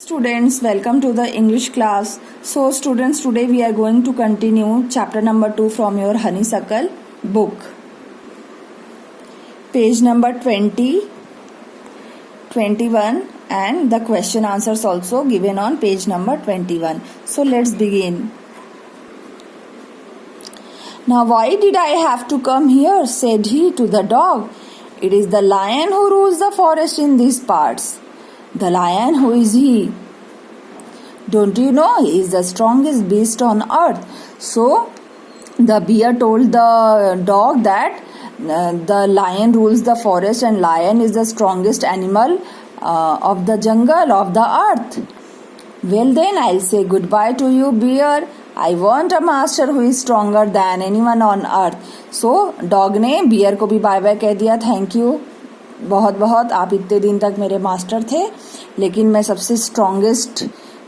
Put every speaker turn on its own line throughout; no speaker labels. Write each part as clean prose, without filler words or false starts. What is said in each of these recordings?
Students, welcome to the English class. So students, today we are going to continue chapter number 2 from your Honeysuckle book. Page number 20, 21 and the question answers also given on page number 21. So let's begin. Now why did I have to come here? Said he to the dog. It is the lion who rules the forest in these parts. The lion, who is he? Don't you know he is the strongest beast on earth? So the bear told the dog that the lion rules the forest and lion is the strongest animal of the jungle, of the earth. Well then, I'll say goodbye to you, bear. I want a master who is stronger than anyone on earth. So dog ने bear को भी bye bye कह दिया, thank you बहुत बहुत, आप इतने दिन तक मेरे मास्टर थे, लेकिन मैं सबसे स्ट्रॉन्गेस्ट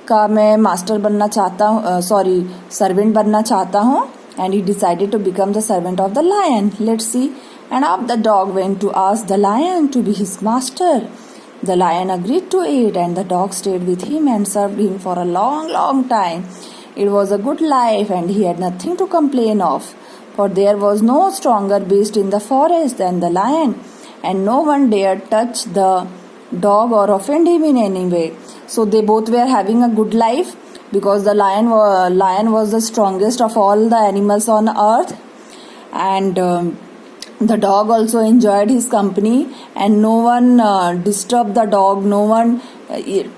का मैं मास्टर बनना चाहता हूँ, सर्वेंट बनना चाहता हूँ. And he decided to become the servant of the lion. Let's see. And अब the dog went to ask the lion to be his master. The lion agreed to it and the dog stayed with him and served him for a long time. It was a good life and he had nothing to complain of, for there was no stronger beast in the forest than the lion, and no one dared touch the dog or offend him in any way. So they both were having a good life because the lion was the strongest of all the animals on earth, and the dog also enjoyed his company, and no one disturbed the dog, no one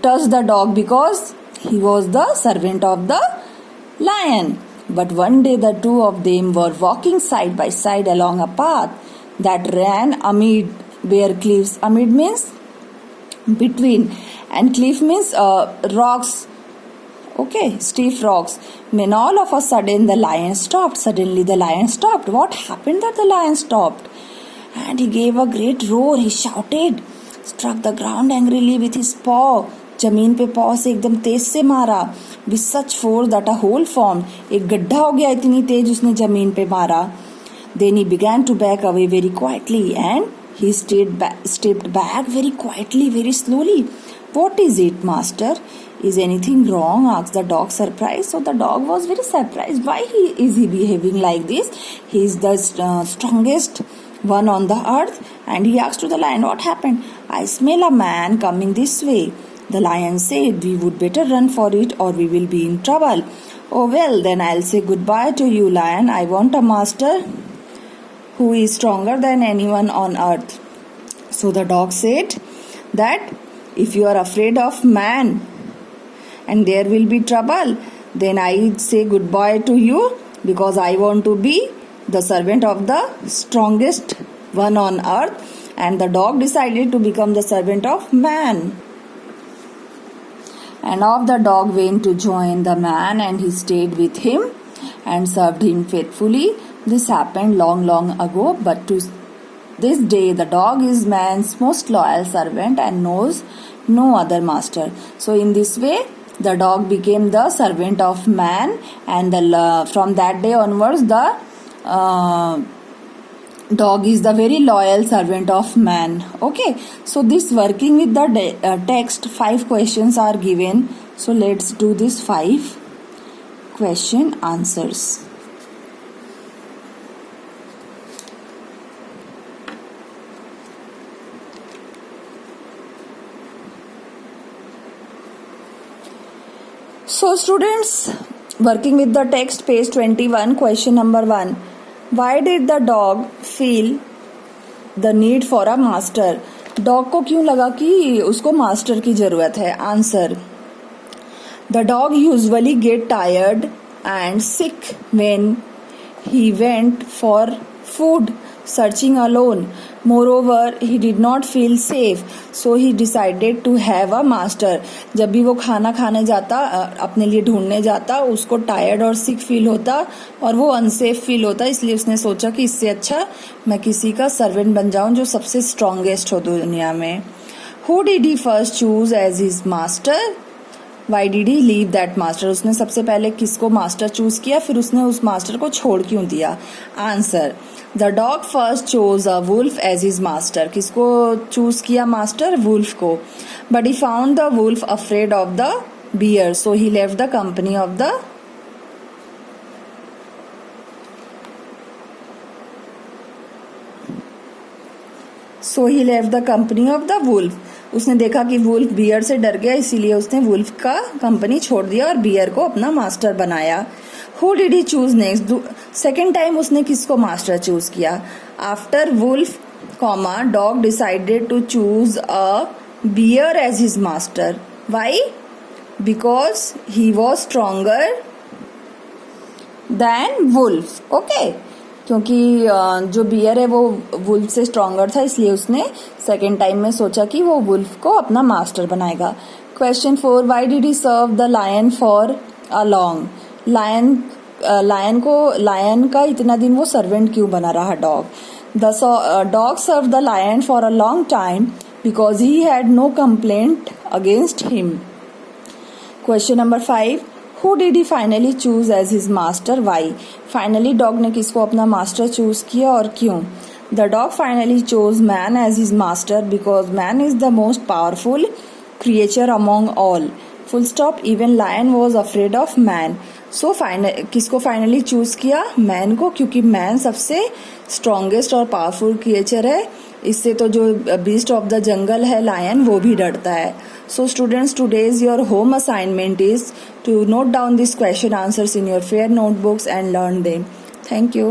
touched the dog because he was the servant of the lion. But one day the two of them were walking side by side along a path that ran amid bare cliffs. Amid means between, and cliff means rocks. Okay, steep rocks. When all of a sudden the lion stopped. Suddenly the lion stopped. What happened that the lion stopped? And he gave a great roar. He shouted, struck the ground angrily with his paw. जमीन पे paw से एकदम तेज से मारा. With such force that a hole formed. एक गड्ढा हो गया, इतनी तेज उसने जमीन पे मारा. Then he began to back away very quietly and he stepped back very quietly, very slowly. What is it, master? Is anything wrong? Asked the dog, surprised. So the dog was very surprised. Why is he behaving like this? He is the strongest one on the earth. And he asked to the lion, what happened? I smell a man coming this way. The lion said, we would better run for it or we will be in trouble. Oh well, then I'll say goodbye to you, lion. I want a master who is stronger than anyone on earth. So the dog said that if you are afraid of man and there will be trouble, then I say goodbye to you because I want to be the servant of the strongest one on earth. And the dog decided to become the servant of man. And off the dog went to join the man, and he stayed with him and served him faithfully. This happened long ago, but to this day the dog is man's most loyal servant and knows no other master. So in this way the dog became the servant of man, and from that day onwards the dog is the very loyal servant of man. Okay, so this working with the text, 5 questions are given. So let's do this 5 question answers. So students, working with the text, page 21, question number 1. Why did the dog feel the need for a master? Dog को क्यों लगा कि उसको master की जरूरत है? Answer. The dog usually get tired and sick when he went for food searching alone. Moreover, he did not feel safe, so he decided to have a master. जब भी वो खाना खाने जाता, अपने लिए ढूंढने जाता, उसको टायर्ड और सिक फील होता और वो अनसेफ फील होता, इसलिए उसने सोचा कि इससे अच्छा मैं किसी का सर्वेंट बन जाऊं जो सबसे स्ट्रॉन्गेस्ट हो दुनिया में. Who did he first choose as his master? Y did he leave that master, उसने सबसे पहले किसको मास्टर चूज किया, फिर उसने उस मास्टर को छोड़ क्यों दिया. Answer, the dog first chose a wolf as his master, किसको चूज किया मास्टर, वुल्फ को. But he found the wolf afraid of the bear, so he left the company of the wolf. उसने देखा कि वुल्फ बियर से डर गया, इसीलिए उसने वुल्फ का कंपनी छोड़ दिया और बियर को अपना मास्टर बनाया. Who did he choose next, second time उसने किसको मास्टर चूज किया. After wolf comma dog decided to choose a bear as his master. Why, because he was stronger than wolf. Okay, क्योंकि जो beer है वो wolf से stronger था, इसलिए उसने सेकेंड टाइम में सोचा कि वो वुल्फ को अपना मास्टर बनाएगा. Question 4, why did he serve the lion for a long. Lion का इतना दिन वो सर्वेंट क्यों बना रहा dog. The dog serve the lion for a long time because he had no complaint against him. Question number 5, Who did he finally choose as his master? Why? Finally dog ने किसको अपना master choose किया और क्यों. The dog finally chose man as his master because man is the most powerful creature among all. Full stop. Even lion was afraid of man. So किसको finally choose किया, man को, क्योंकि man सबसे strongest और powerful creature है. इससे तो जो बीस्ट ऑफ द जंगल है लायन, वो भी डरता है. So students, today's your home assignment is to note down these question answers in your fair notebooks and learn them. Thank you.